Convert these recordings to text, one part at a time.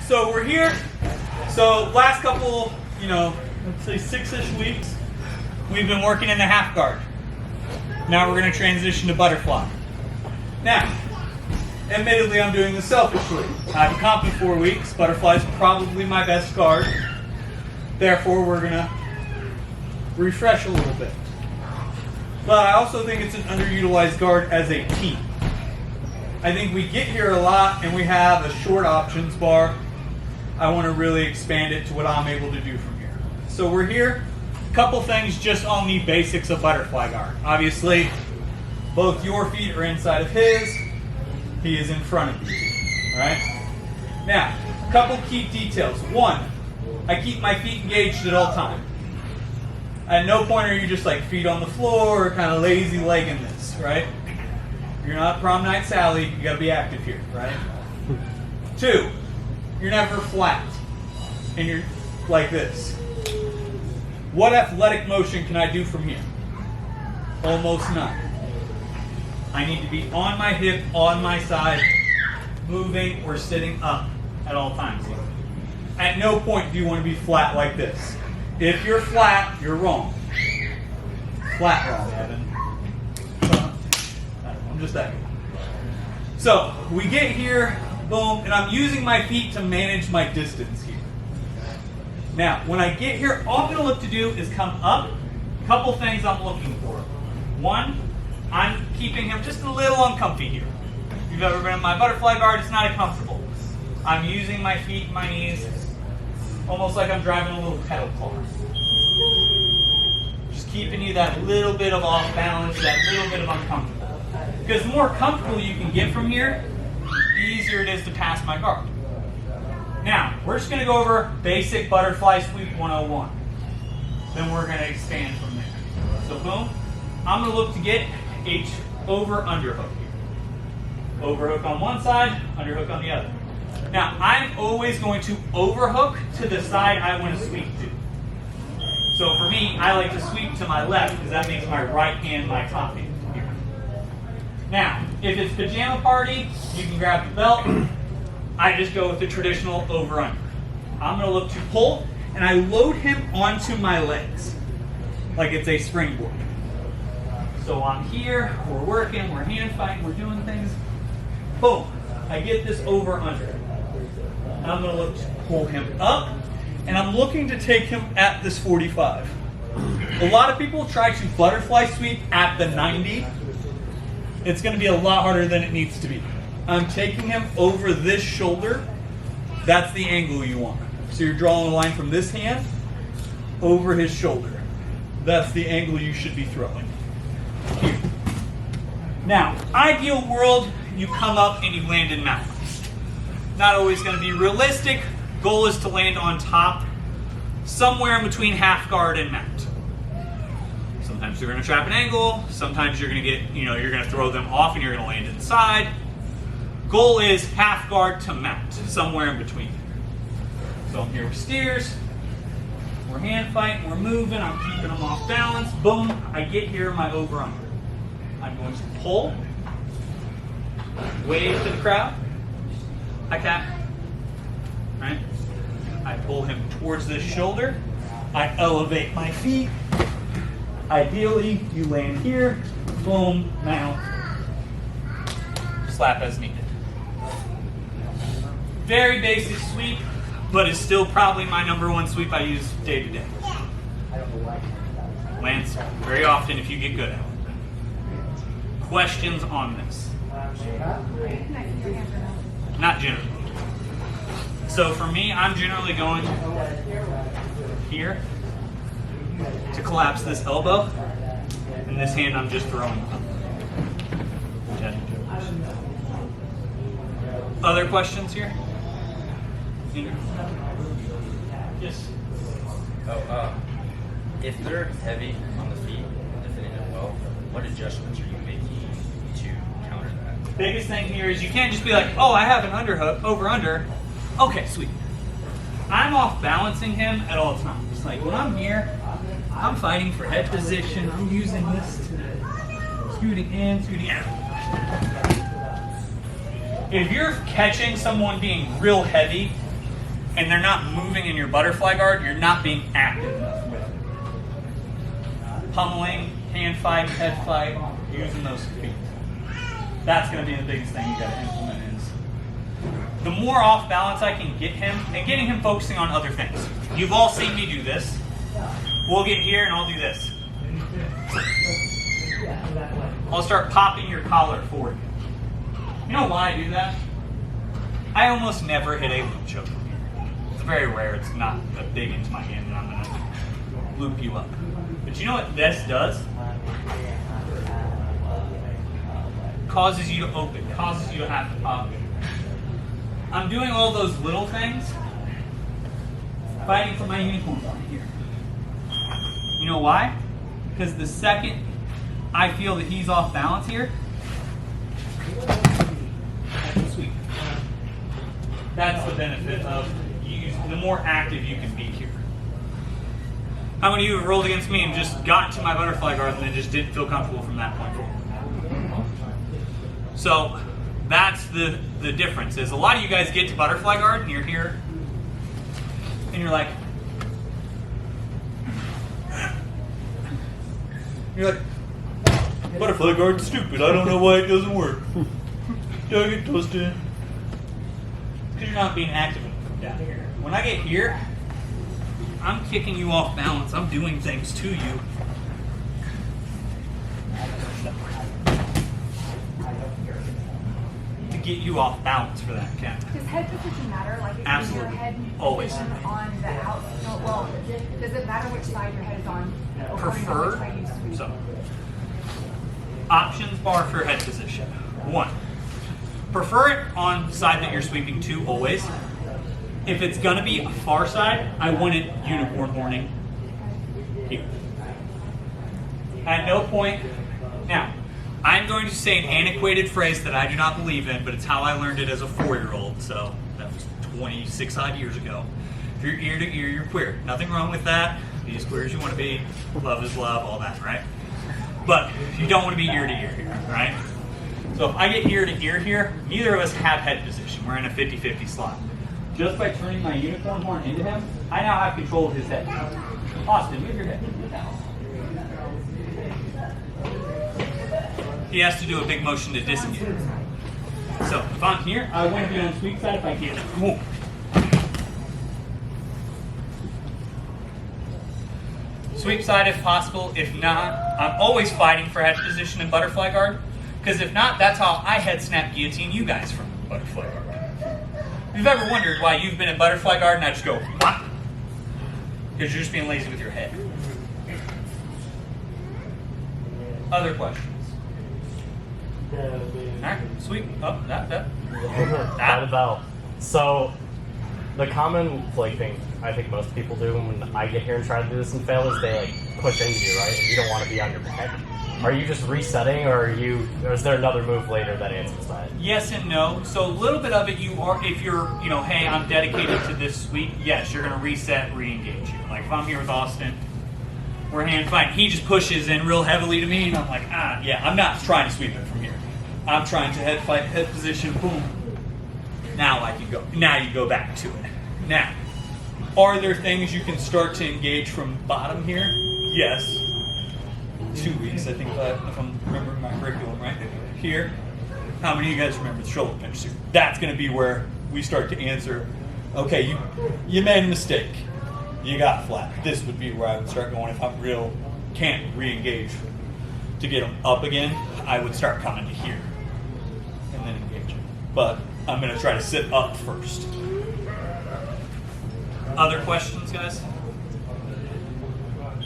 so we're here. So last couple, let's say 6-ish weeks, we've been working in the half guard. Now we're going to transition to butterfly. Now, admittedly, I'm doing this selfishly. I have a comp in 4 weeks. Butterfly is probably my best guard. Therefore, we're going to refresh a little bit. But I also think it's an underutilized guard as a team. I think we get here a lot and we have a short options bar. I want to really expand it to what I'm able to do from here. So we're here. A couple things just on the basics of butterfly guard. Obviously, both your feet are inside of his. He is in front of you. All right? Now, a couple key details. One, I keep my feet engaged at all times. At no point are you just like feet on the floor or kind of lazy legging this, right? You're not prom night Sally, you gotta be active here, right? 2, you're never flat and you're like this. What athletic motion can I do from here? Almost none. I need to be on my hip, on my side, moving or sitting up at all times. At no point do you want to be flat like this. If you're flat, you're wrong. Flat wrong, Evan. I'm just that good. So, we get here, boom, and I'm using my feet to manage my distance here. Now, when I get here, all I'm going to look to do is come up. A couple things I'm looking for. One, I'm keeping him just a little uncomfy here. If you've ever been in my butterfly guard, it's not comfortable. I'm using my feet and my knees almost like I'm driving a little pedal car. Just keeping you that little bit of off balance, that little bit of uncomfortable. Because the more comfortable you can get from here, the easier it is to pass my guard. Now, we're just going to go over basic butterfly sweep 101. Then we're going to expand from there. So boom, I'm going to look to get a over-under hook here. Overhook on one side, underhook on the other. Now, I'm always going to overhook to the side I want to sweep to. So for me, I like to sweep to my left because that makes my right hand my top hand here. Now, if it's pajama party, you can grab the belt. I just go with the traditional over-under. I'm going to look to pull, and I load him onto my legs like it's a springboard. So I'm here, we're working, we're hand fighting, we're doing things. Boom, I get this over-under. I'm going to look to pull him up, and I'm looking to take him at this 45. A lot of people try to butterfly sweep at the 90. It's going to be a lot harder than it needs to be. I'm taking him over this shoulder. That's the angle you want. So you're drawing a line from this hand over his shoulder. That's the angle you should be throwing. Here. Now, ideal world, you come up and you land in mount. Not always going to be realistic. Goal is to land on top, somewhere in between half guard and mount. Sometimes you're going to trap an angle. Sometimes you're going to get, you're going to throw them off and you're going to land inside. Goal is half guard to mount, somewhere in between. So I'm here with steers. We're hand fighting, we're moving, I'm keeping them off balance. Boom, I get here, my over-under. I'm going to pull, wave to the crowd. I tap, right? I pull him towards this shoulder. I elevate my feet. Ideally, you land here, boom, mount, slap as needed. Very basic sweep, but it's still probably my #1 sweep I use day to day. Lands very often if you get good at it. Questions on this? Not generally. So for me, I'm generally going here to collapse this elbow, and this hand I'm just throwing up. Other questions here? Yes. If they're heavy on the feet and defending it well, what adjustments are you making to counter that? Biggest thing here is you can't just be like, oh, I have an underhook, over-under. Okay, sweet. I'm off balancing him at all times. Like when I'm here, I'm fighting for head position. I'm using this to scooting in, scooting out. If you're catching someone being real heavy and they're not moving in your butterfly guard, you're not being active enough with it. Pummeling, hand fight, head fight, using those feet. That's going to be the biggest thing you got to implement is the more off balance I can get him, and getting him focusing on other things. You've all seen me do this. We'll get here and I'll do this. I'll start popping your collar forward. You know why I do that? I almost never hit a loop choke. It's very rare. It's not that big into my hand and I'm going to loop you up. But you know what this does? Causes you to open, causes you to have to pop it. I'm doing all those little things, fighting for my unicorn line here. You know why? Because the second I feel that he's off balance here, I can sweep. That's the benefit of the more active you can be here. How many of you have rolled against me and just got into my butterfly guard and then just didn't feel comfortable from that point forward? So that's the difference is a lot of you guys get to butterfly guard and you're here and you're like butterfly guard's stupid. I don't know why it doesn't work. Don't get twisted. Because you're not being active enough down here. When I get here, I'm kicking you off balance. I'm doing things to you. To get you off balance for that count. Does head position matter? Like if Absolutely. your head Always. on the out, no, well, does it matter which side your head is on? Prefer. Which way you sweep? So, options bar for head position. 1. Prefer it on the side that you're sweeping to always. If it's going to be a far side, I want it unicorn horning here. At no point. Now, I'm going to say an antiquated phrase that I do not believe in, but it's how I learned it as a 4-year-old, so that was 26 odd years ago. If you're ear to ear, you're queer. Nothing wrong with that. Be as queer as you want to be. Love is love, all that, right? But you don't want to be ear to ear here, right? So if I get ear to ear here, neither of us have head position. We're in a 50-50 slot. Just by turning my unicorn horn into him, I now have control of his head. Austin, move your head. He has to do a big motion to disengage. So if I'm here, I want to be on the sweep side if I can. Whoa. Sweep side if possible. If not, I'm always fighting for head position in butterfly guard. Because if not, that's how I head snap guillotine you guys from butterfly guard. If you've ever wondered why you've been in butterfly guard and I just go, what? Because you're just being lazy with your head. Other questions? Alright, sweep. Oh, that. Not about. So, the common like thing I think most people do when I get here and try to do this and fail is they like push into you, right? And you don't want to be on your back. Are you just resetting, or is there another move later that answers that? Yes and no. So a little bit of it, you are if you're, hey, I'm dedicated to this sweep. Yes, you're going to reset, re-engage you. Like if I'm here with Austin, we're hand fighting. He just pushes in real heavily to me, and I'm like, yeah, I'm not trying to sweep it from here. I'm trying to head fight, head position, boom. Now I can go. Now you go back to it. Now, are there things you can start to engage from bottom here? Yes. 2 weeks, I think, if I'm remembering my curriculum right here. How many of you guys remember the shoulder pinch here? That's going to be where we start to answer, okay, you made a mistake. You got flat. This would be where I would start going if I'm can't re-engage. To get them up again, I would start coming to here and then engaging. But I'm going to try to sit up first. Other questions, guys?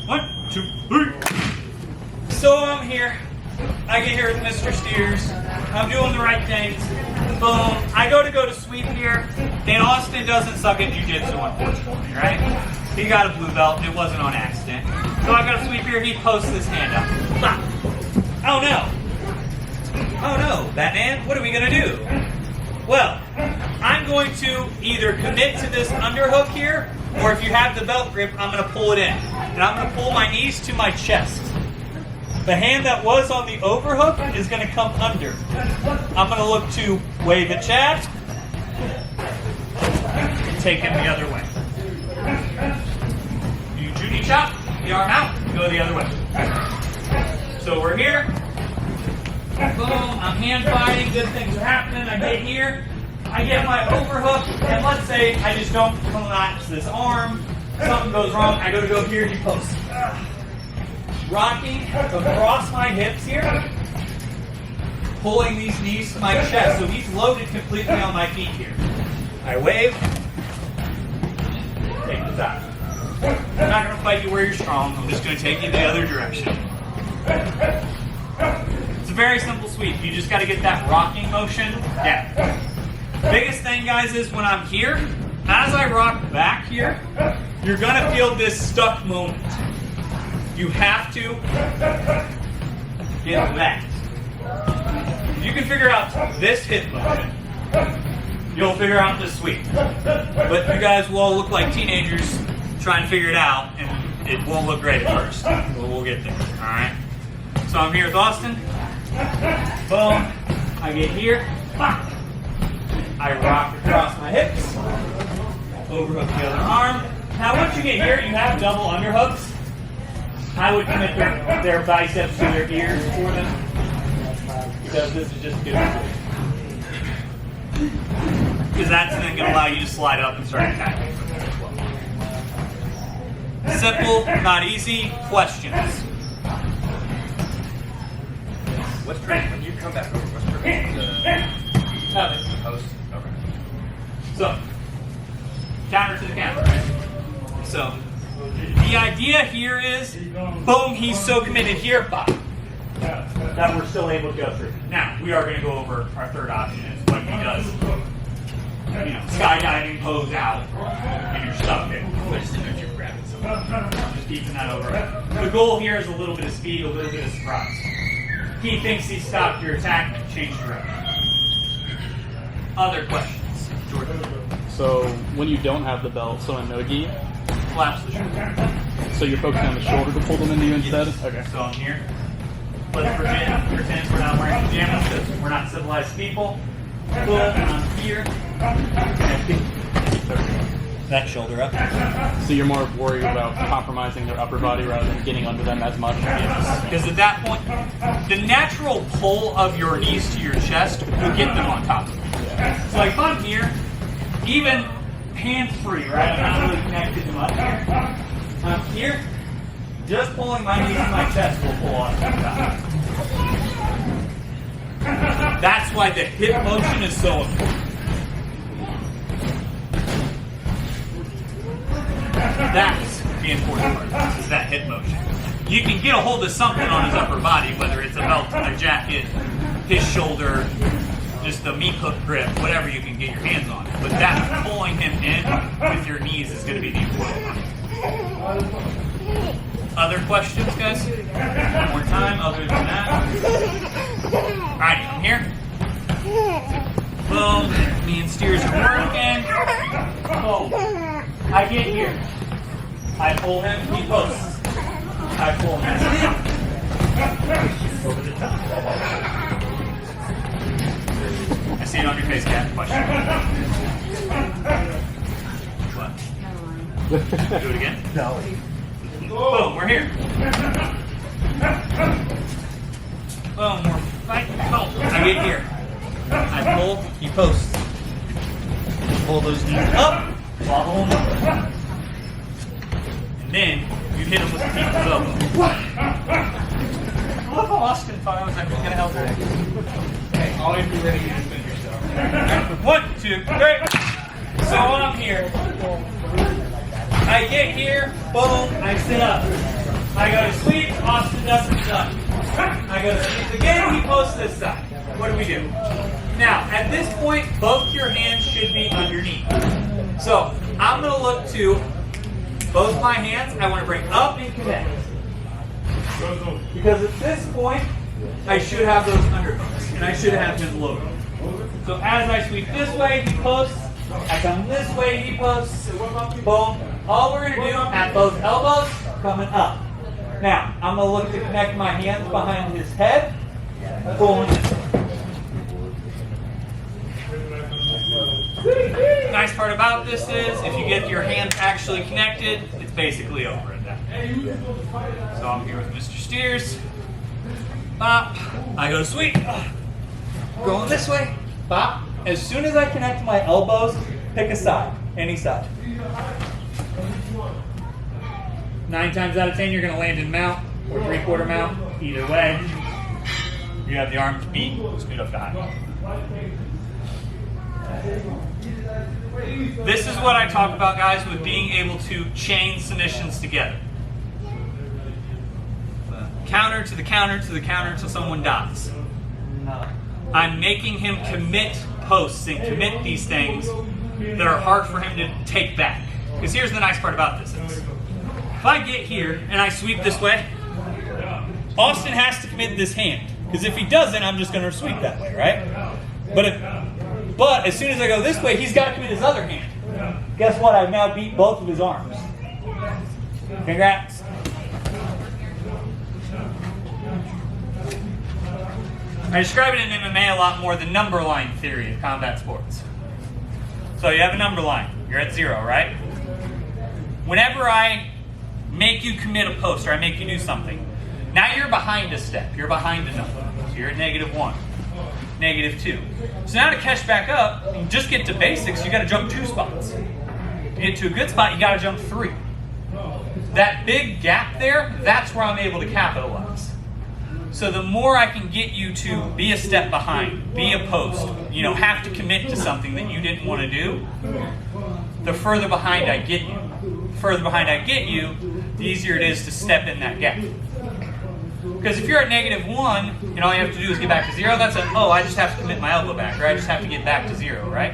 1, 2, 3. So I'm here. I get here with Mr. Steers. I'm doing the right things. Boom. I go to sweep here, and Austin doesn't suck at jiu-jitsu, unfortunately, right? He got a blue belt, and it wasn't on accident. So I go to sweep here, he posts this hand up. Stop. Oh no. Oh no, Batman, what are we gonna do? Well, I'm going to either commit to this underhook here, or if you have the belt grip, I'm gonna pull it in. And I'm gonna pull my knees to my chest. The hand that was on the overhook is going to come under. I'm going to look to wave at Chad. take him the other way. You Judy chop, the arm out, go the other way. So we're here. Boom, I'm hand fighting, good things are happening. I get here, I get my overhook, and let's say I just don't collapse this arm. Something goes wrong, I go here, he posts. Rocking across my hips here, pulling these knees to my chest. So he's loaded completely on my feet here. I wave, take this out. I'm not going to fight you where you're strong, I'm just going to take you the other direction. It's a very simple sweep. You just got to get that rocking motion down. Biggest thing, guys, is when I'm here, as I rock back here, you're going to feel this stuck moment. You have to get that. If you can figure out this hip motion, you'll figure out this sweep. But you guys will all look like teenagers trying to figure it out, and it won't look great at first. But we'll get there, all right? So I'm here with Austin. Boom. I get here. I rock across my hips. Overhook the other arm. Now once you get here, you have double underhooks. I would commit their biceps to their ears for them, because this is just good. Because that's then going to allow you to slide up and start attacking. Simple, not easy. Questions? What's tricky when you come back over? What's tricky? The post. Okay. So, counter to the counter, right? So, the idea here is, boom, he's so committed here, that we're still able to go through. Now, we are going to go over our third option is what he does. You know, skydiving pose out, and you're stuck there. Just if you're grabbing someone. Just keeping that over. The goal here is a little bit of speed, a little bit of surprise. He thinks he stopped your attack, change direction. Other questions? Jordan. So when you don't have the belt, so a no-gi, Collapse the shoulder. so you're focusing on the shoulder to pull them into you instead? Okay. So I'm here. Let's pretend we're not wearing pajamas because we're not civilized people. Boom, I'm here. That shoulder up. So you're more worried about compromising their upper body rather than getting under them as much? Yes. Because at that point, the natural pull of your knees to your chest will get them on top of you. So like if I'm here, even hands-free, right? I'm not really connected to much here. I'm here, just pulling my knees to my chest will pull on top. That's why the hip motion is so important. That's the important part of this, is that hip motion. You can get a hold of something on his upper body, whether it's a belt, a jacket, his shoulder, just the meat hook grip, whatever you can get your hands on. But that pulling him in with your knees is going to be the important part. Other questions, guys? One more time, other than that. Alright, I'm here. Boom. Me and steers are working. Boom. I get here. I pull him, he posts. I pull him. Over the top. I see it on your face, Kat. Question. What? Do it again? No. Boom, we're here. Boom, we're fighting. Boom. I get here. I pull, he posts. Pull those knees up, follow him up. And then you hit him with the teeth of his elbow. I love how Austin thought I was actually going to help her. Okay, always be ready to defend yourself. 1, 2, 3. So I'm here. I get here, boom, I sit up. I go to sweep, Austin does his side. I go to sweep again, he posts this side. What do we do? Now, at this point, both your hands should be underneath. So, I'm going to look to both my hands. I want to bring up and connect. Because at this point, I should have those underhooks, and I should have his logo. So as I sweep this way, he posts. I come this way, he posts. Boom. All we're going to do at both elbows, coming up. Now, I'm going to look to connect my hands behind his head. Pulling this way. Nice part about this is if you get your hands actually connected, it's basically over at that point. So I'm here with Mr. Steers. Bop. I go to sweep. Going this way. Bop. As soon as I connect my elbows, pick a side. Any side. 9 times out of 10, you're going to land in mount or 3/4 mount. Either way, you have the arms beat, scoot up to high. This is what I talk about, guys, with being able to chain submissions together. Counter to the counter to the counter until someone dies. I'm making him commit posts and commit these things that are hard for him to take back. Because here's the nice part about this is, if I get here and I sweep this way, Austin has to commit this hand. Because if he doesn't, I'm just going to sweep that way, right? But as soon as I go this way, he's got to commit his other hand. Guess what? I've now beat both of his arms. Congrats. I describe it in MMA a lot more the number line theory of combat sports. So you have a number line. You're at 0, right? Whenever I make you commit a post or I make you do something, now you're behind a step. You're behind a number. So you're at -1, -2. So now to catch back up and just get to basics, you got to jump 2 spots. To get to a good spot, you got to jump 3. That big gap there, that's where I'm able to capitalize. So the more I can get you to be a step behind, be a post, have to commit to something that you didn't want to do, the further behind I get you. The further behind I get you, the easier it is to step in that gap. Because if you're at -1, and all you have to do is get back to 0, that's I just have to commit my elbow back, or I just have to get back to 0, right?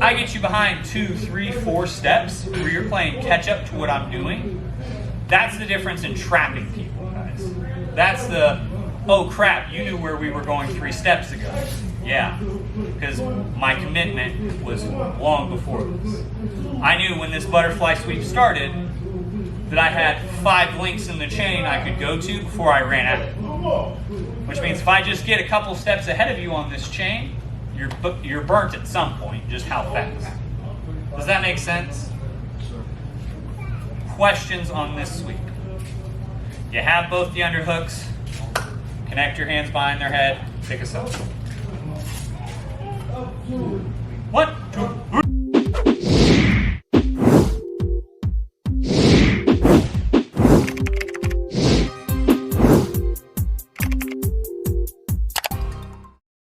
I get you behind 2, 3, 4 steps where you're playing catch up to what I'm doing. That's the difference in trapping people, guys. That's the, oh crap, you knew where we were going 3 steps ago. Yeah, because my commitment was long before this. I knew when this butterfly sweep started that I had 5 links in the chain I could go to before I ran out. Which means if I just get a couple steps ahead of you on this chain, you're burnt at some point, just how fast. Does that make sense? Questions on this sweep? You have both the underhooks. Connect your hands behind their head. Pick a side.